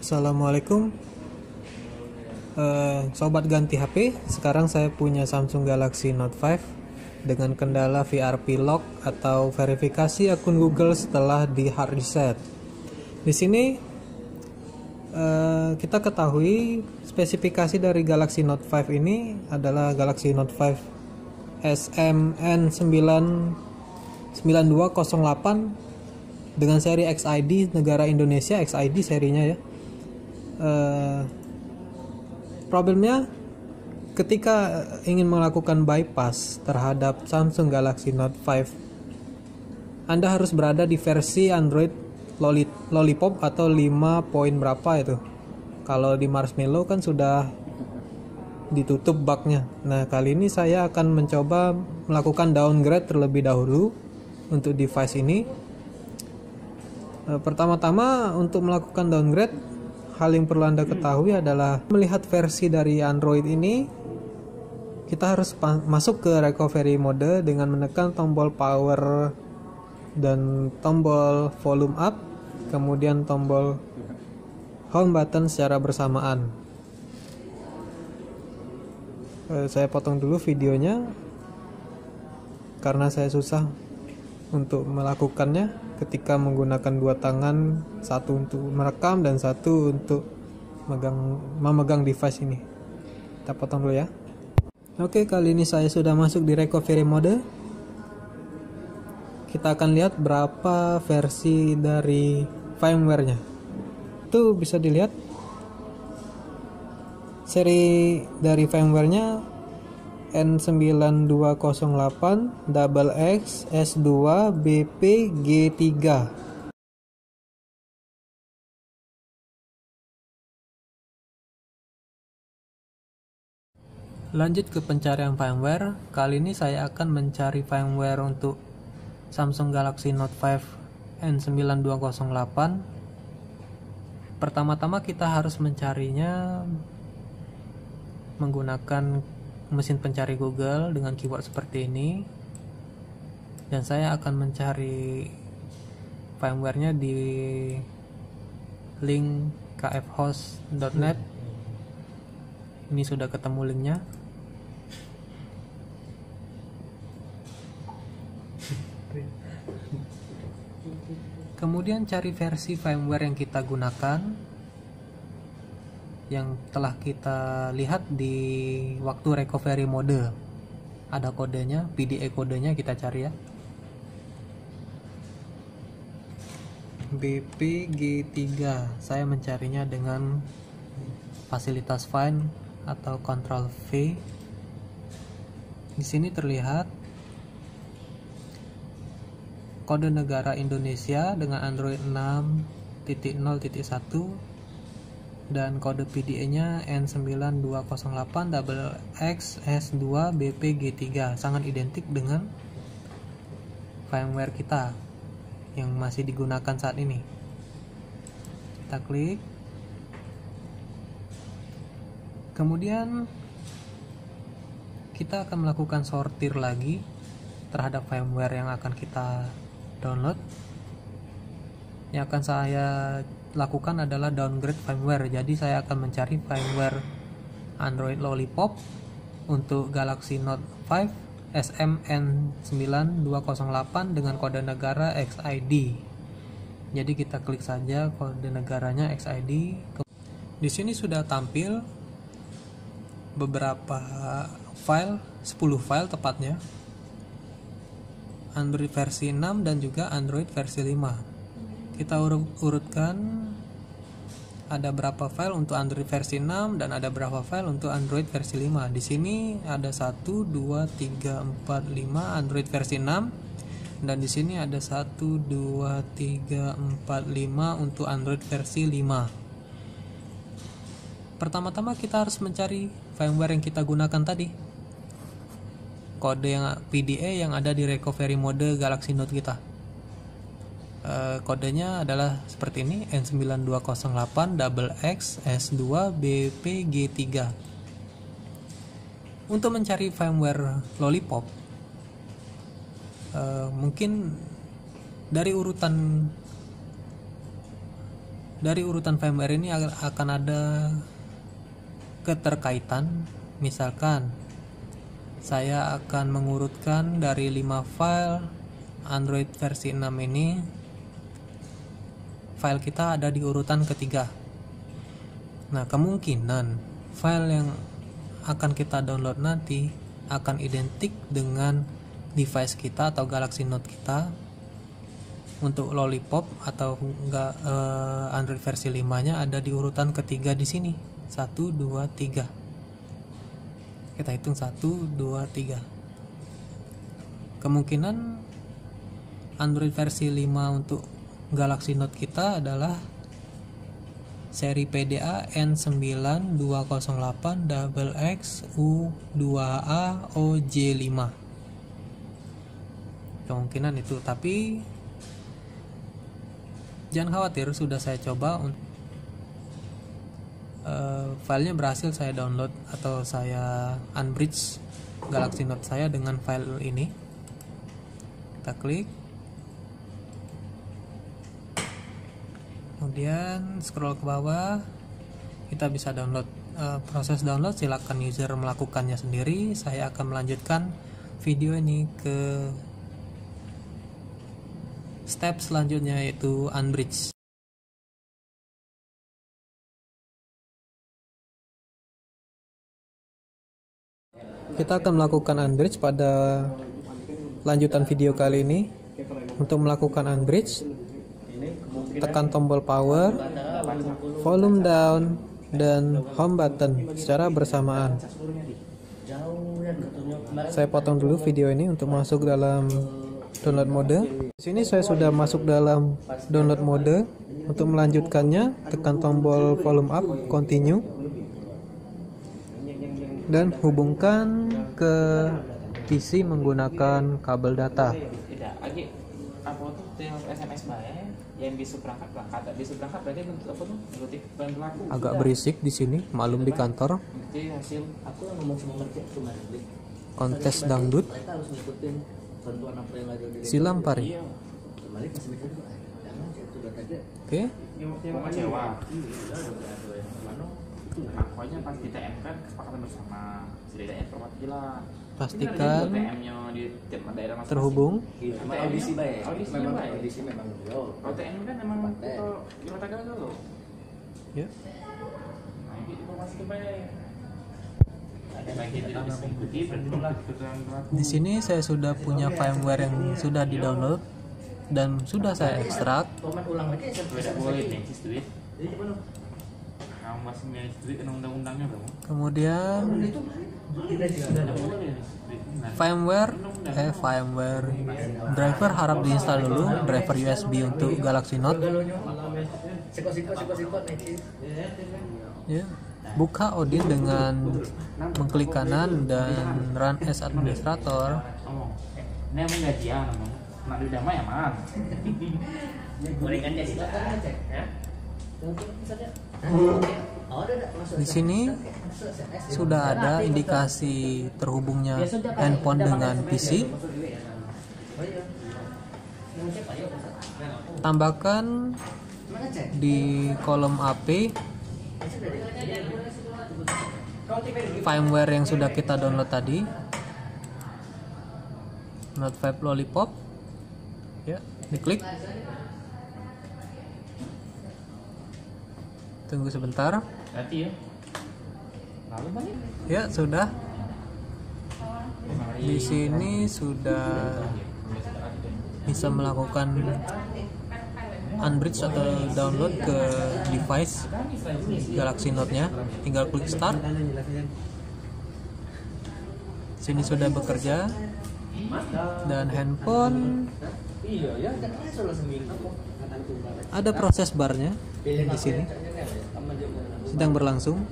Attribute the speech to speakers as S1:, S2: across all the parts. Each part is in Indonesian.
S1: Assalamualaikum, sobat ganti HP. Sekarang saya punya Samsung Galaxy Note 5 dengan kendala VRP lock atau verifikasi akun Google setelah di hard reset. Di sini kita ketahui spesifikasi dari Galaxy Note 5 ini adalah Galaxy Note 5 SMN9208 dengan seri XID negara Indonesia, XID serinya ya. Problemnya ketika ingin melakukan bypass terhadap Samsung Galaxy Note 5, Anda harus berada di versi Android Lollipop atau 5 poin berapa itu. Kalau di Marshmallow kan sudah ditutup bugnya. Nah, kali ini saya akan mencoba melakukan downgrade terlebih dahulu untuk device ini. Pertama-tama untuk melakukan downgrade, hal yang perlu Anda ketahui adalah melihat versi dari Android ini, kita harus masuk ke recovery mode dengan menekan tombol power dan tombol volume up, kemudian tombol home button secara bersamaan. Saya potong dulu videonya karena saya susah untuk melakukannya ketika menggunakan dua tangan, satu untuk merekam dan satu untuk memegang device ini. Kita potong dulu ya. Oke, kali ini saya sudah masuk di recovery mode. Kita akan lihat berapa versi dari firmware-nya. Itu bisa dilihat seri dari firmware-nya N9208 XX S2 BPG3. Lanjut ke pencarian firmware. Kali ini saya akan mencari firmware untuk Samsung Galaxy Note 5 N9208. Pertama-tama kita harus mencarinya menggunakan mesin pencari Google dengan keyword seperti ini, dan saya akan mencari firmware-nya di link kfhost.net. Ini sudah ketemu linknya. Kemudian cari versi firmware yang kita gunakan, yang telah kita lihat di waktu recovery mode. Ada kodenya, PDA kodenya, kita cari ya. BPG3. Saya mencarinya dengan fasilitas find atau Ctrl V. Di sini terlihat kode negara Indonesia dengan Android 6.0.1 dan kode PDA-nya N9208 XX S2 BPG3, sangat identik dengan firmware kita yang masih digunakan saat ini. Kita klik, kemudian kita akan melakukan sortir lagi terhadap firmware yang akan kita download. Yang akan saya lakukan adalah downgrade firmware. Jadi saya akan mencari firmware Android Lollipop untuk Galaxy Note 5 SMN9208 dengan kode negara XID. Jadi kita klik saja kode negaranya XID. Di sini sudah tampil beberapa file, 10 file tepatnya, Android versi 6 dan juga Android versi 5. Kita urutkan, ada berapa file untuk Android versi 6 dan ada berapa file untuk Android versi 5. Di sini ada 1 2 3 4 5 Android versi 6, dan di sini ada 1 2 3 4 5 untuk Android versi 5. Pertama-tama kita harus mencari firmware yang kita gunakan tadi, kode yang PDA yang ada di recovery mode Galaxy Note kita. Kodenya adalah seperti ini, N9208 XX S2 BPG3. Untuk mencari firmware Lollipop, mungkin dari urutan Dari urutan firmware ini akan ada keterkaitan. Misalkan saya akan mengurutkan dari 5 file Android versi 6 ini, file kita ada di urutan ketiga. Nah, kemungkinan file yang akan kita download nanti akan identik dengan device kita atau Galaxy Note kita. Untuk Lollipop atau enggak Android versi 5-nya ada di urutan ketiga di sini. 1 2 3. Kita hitung 1 2 3. Kemungkinan Android versi 5 untuk Galaxy Note kita adalah seri PDA N928XX U2AOJ5. Kemungkinan itu, tapi jangan khawatir, sudah saya coba. Filenya berhasil saya download atau saya unbridge Galaxy Note saya dengan file ini. Kita klik, kemudian scroll ke bawah, kita bisa download. Proses download silakan user melakukannya sendiri. Saya akan melanjutkan video ini ke step selanjutnya, yaitu unbridge. Kita akan melakukan unbridge pada lanjutan video kali ini. Untuk melakukan unbridge, tekan tombol power, volume down, dan home button secara bersamaan. Saya potong dulu video ini untuk masuk dalam download mode. Di sini saya sudah masuk dalam download mode. Untuk melanjutkannya, tekan tombol volume up, continue, dan hubungkan ke PC menggunakan kabel data. Agak berisik di sini, maklum di kantor. Kontes dangdut. Silam Pari. Oke. Pastikan terhubung. Ya. Di sini saya sudah punya firmware yang sudah di-download dan sudah saya ekstrak. Kemudian firmware driver harap diinstal dulu, driver USB untuk Galaxy Note. Ya. Buka Odin dengan mengklik kanan dan run as administrator. Di sini sudah ada indikasi terhubungnya handphone dengan PC. Tambahkan di kolom AP firmware yang sudah kita download tadi, Note 5 Lollipop. Ya, diklik. Tunggu sebentar. Ya, sudah. Di sini sudah bisa melakukan unbridge atau download ke device Galaxy Note-nya. Tinggal klik start. Sini sudah bekerja dan handphone ada proses barnya di sini sedang berlangsung.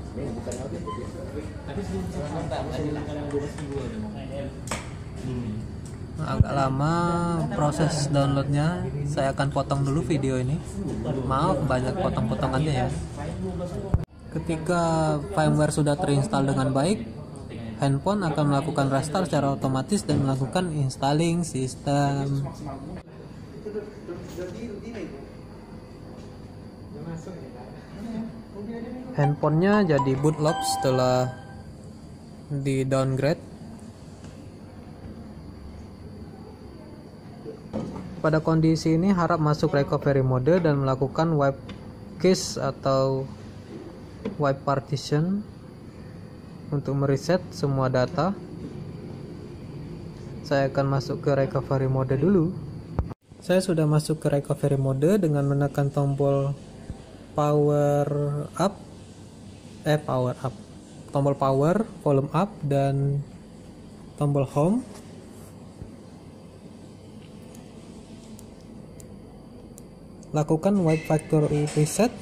S1: Agak lama proses downloadnya, saya akan potong dulu video ini. Maaf banyak potong-potongannya ya. Ketika firmware sudah terinstall dengan baik, handphone akan melakukan restart secara otomatis dan melakukan installing sistem. handphonenya jadi bootlock setelah di downgrade. Pada kondisi ini harap masuk recovery mode dan melakukan wipe cache atau wipe partition untuk mereset semua data. Saya akan masuk ke recovery mode dulu. Saya sudah masuk ke recovery mode dengan menekan tombol tombol power, volume up, dan tombol home. Lakukan wipe factory reset.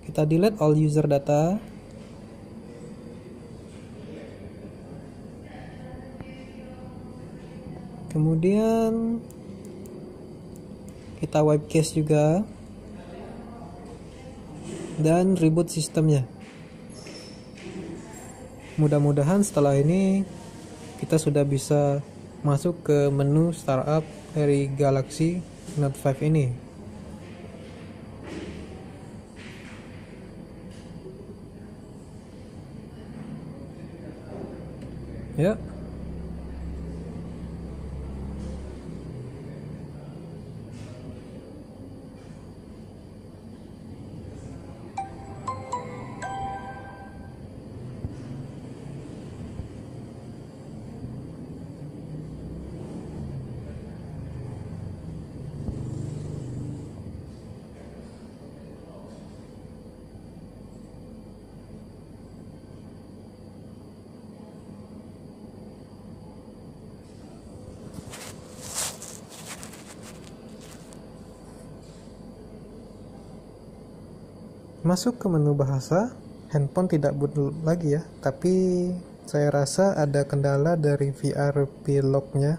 S1: Kita delete all user data. Kemudian kita wipe cache juga dan reboot sistemnya. Mudah-mudahan setelah ini kita sudah bisa masuk ke menu startup dari Galaxy Note 5 ini. Ya. Masuk ke menu bahasa, handphone tidak boot lagi ya, tapi saya rasa ada kendala dari VRP lock-nya.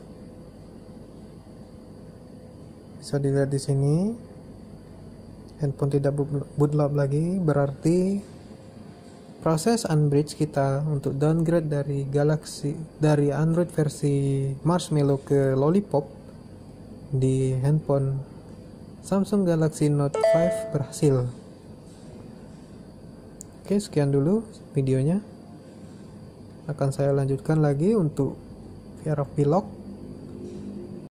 S1: Bisa dilihat di sini, handphone tidak boot lagi, berarti proses unbridge kita untuk downgrade dari Android versi Marshmallow ke Lollipop di handphone Samsung Galaxy Note 5 berhasil. Oke, sekian dulu videonya. Akan saya lanjutkan lagi untuk VRP lock.